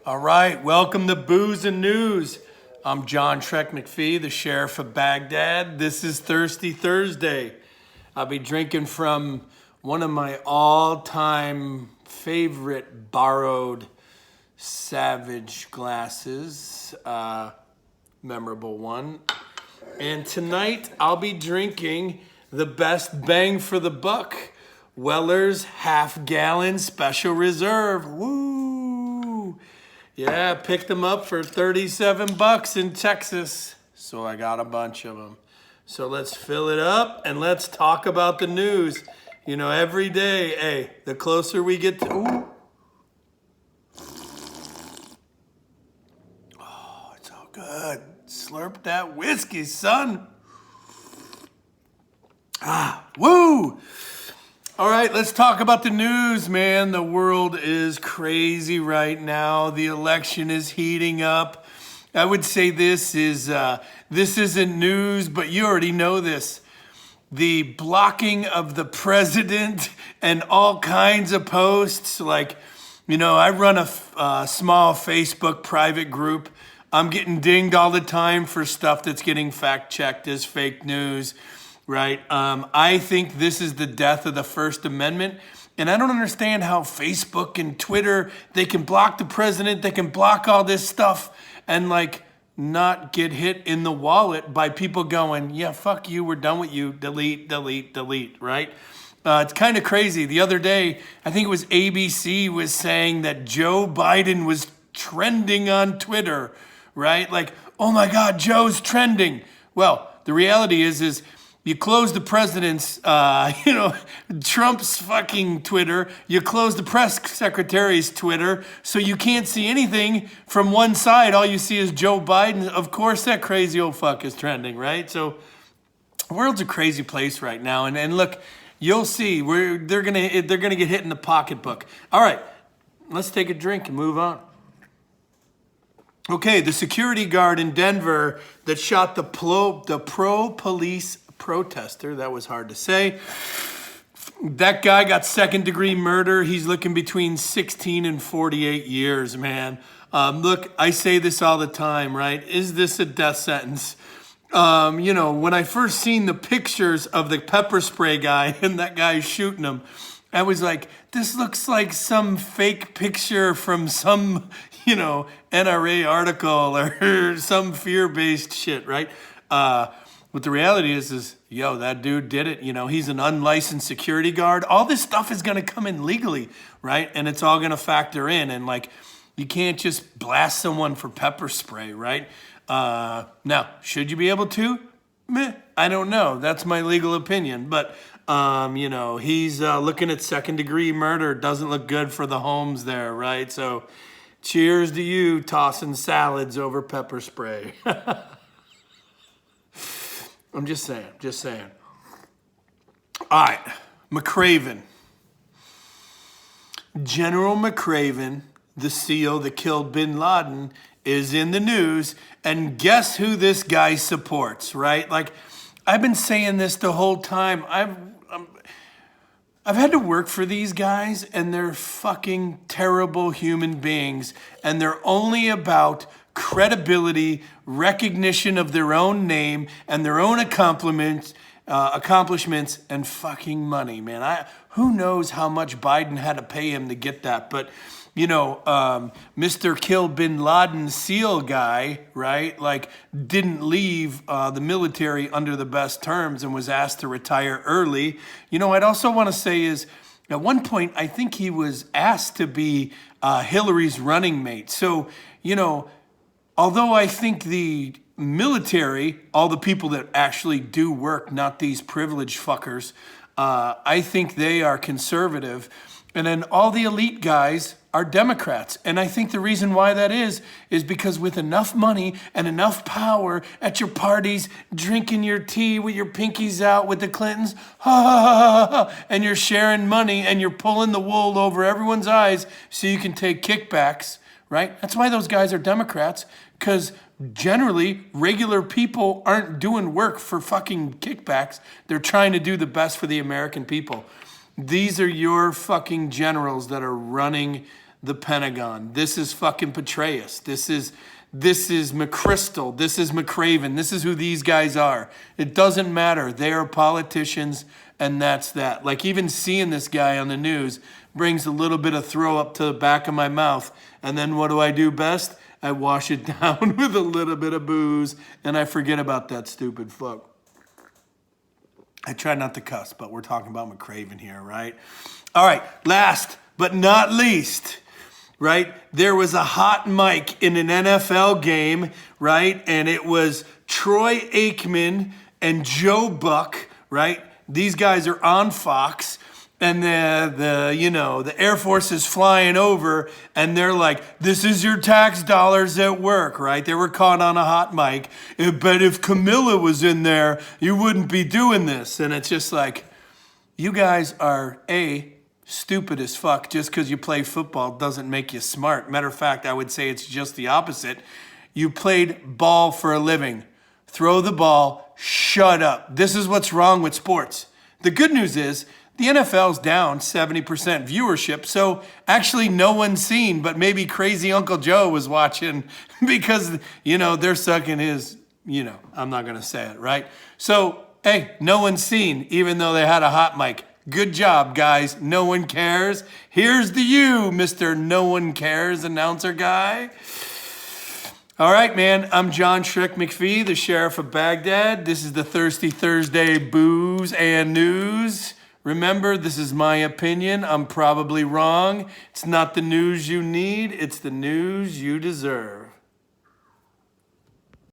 All right, welcome to Booze and News. I'm John Shrek McPhee, the Sheriff of Baghdad. This is Thirsty Thursday. I'll be drinking from one of my all-time favorite borrowed Savage glasses, memorable one. And tonight I'll be drinking the best bang for the buck, Weller's Half Gallon Special Reserve. Woo! Yeah, picked them up for $37 in Texas. So I got a bunch of them. So let's fill it up and let's talk about the news. You know, every day, hey, the closer we get to... Ooh. Oh, it's all good. Slurp that whiskey, son. Woo! All right, let's talk about the news, man. The world is crazy right now. The election is heating up. I would say this isn't news, but you already know this. The blocking of the president and all kinds of posts. Like, you know, I run a small Facebook private group. I'm getting dinged all the time for stuff that's getting fact-checked as fake news. Right. I think this is the death of the First Amendment. And I don't understand how Facebook and Twitter, they can block the president, they can block all this stuff and like not get hit in the wallet by people going, yeah, fuck you, we're done with you, delete, delete, delete, right? It's kind of crazy. The other day, I think it was ABC was saying that Joe Biden was trending on Twitter, right? Like, oh my God, Joe's trending. Well, the reality is you close the president's, Trump's fucking Twitter. You close the press secretary's Twitter, so you can't see anything from one side. All you see is Joe Biden. Of course, that crazy old fuck is trending, right? So, the world's a crazy place right now. And look, you'll see they're gonna get hit in the pocketbook. All right, let's take a drink and move on. Okay, the security guard in Denver that shot the pro-police protester, that was hard to say. That guy got second-degree murder. He's looking between 16 and 48 years, man. Look, I say this all the time, right? Is this a death sentence? When I first seen the pictures of the pepper spray guy and that guy shooting him, I was like, this looks like some fake picture from some, NRA article or some fear-based shit, right? But the reality is, that dude did it. He's an unlicensed security guard. All this stuff is going to come in legally, right? And it's all going to factor in. And, you can't just blast someone for pepper spray, right? Now, should you be able to? Meh, I don't know. That's my legal opinion. But, he's looking at second-degree murder. Doesn't look good for the homes there, right? So, cheers to you tossing salads over pepper spray. I'm just saying. All right, McRaven. General McRaven, the SEAL that killed bin Laden, is in the news. And guess who this guy supports, right? Like, I've been saying this the whole time. I've had to work for these guys, and they're fucking terrible human beings. And they're only about credibility, recognition of their own name and their own accomplishments, and fucking money, man. Who knows how much Biden had to pay him to get that? But, Mr. Kill Bin Laden SEAL guy, right? Didn't leave the military under the best terms and was asked to retire early. I'd also want to say is, at one point, I think he was asked to be Hillary's running mate. So, although I think the military, all the people that actually do work, not these privileged fuckers, I think they are conservative. And then all the elite guys are Democrats. And I think the reason why that is because with enough money and enough power at your parties, drinking your tea with your pinkies out with the Clintons, and you're sharing money and you're pulling the wool over everyone's eyes so you can take kickbacks, right? That's why those guys are Democrats, because generally regular people aren't doing work for fucking kickbacks. They're trying to do the best for the American people. These are your fucking generals that are running the Pentagon. This is fucking Petraeus. This is McChrystal. This is McRaven. This is who these guys are. It doesn't matter. They are politicians, and that's that. Like, even seeing this guy on the news brings a little bit of throw up to the back of my mouth. And then what do I do best? I wash it down with a little bit of booze, and I forget about that stupid fuck. I try not to cuss, but we're talking about McRaven here, right? All right, last but not least, right? There was a hot mic in an NFL game, right? And it was Troy Aikman and Joe Buck, right? These guys are on Fox, and the Air Force is flying over, and they're like, "This is your tax dollars at work," right? They were caught on a hot mic. But if Camilla was in there, you wouldn't be doing this. And it's just like, you guys are stupid as fuck. Just because you play football doesn't make you smart. Matter of fact, I would say it's just the opposite. You played ball for a living. Throw the ball, shut up. This is what's wrong with sports. The good news is the NFL's down 70% viewership, so actually no one's seen, but maybe crazy Uncle Joe was watching because, they're sucking his, I'm not going to say it, right? So, hey, no one's seen, even though they had a hot mic. Good job, guys. No one cares. Here's to you, Mr. No One Cares announcer guy. All right, man. I'm John Shrek McPhee, the Sheriff of Baghdad. This is the Thirsty Thursday Booze and News. Remember, this is my opinion. I'm probably wrong. It's not the news you need. It's the news you deserve.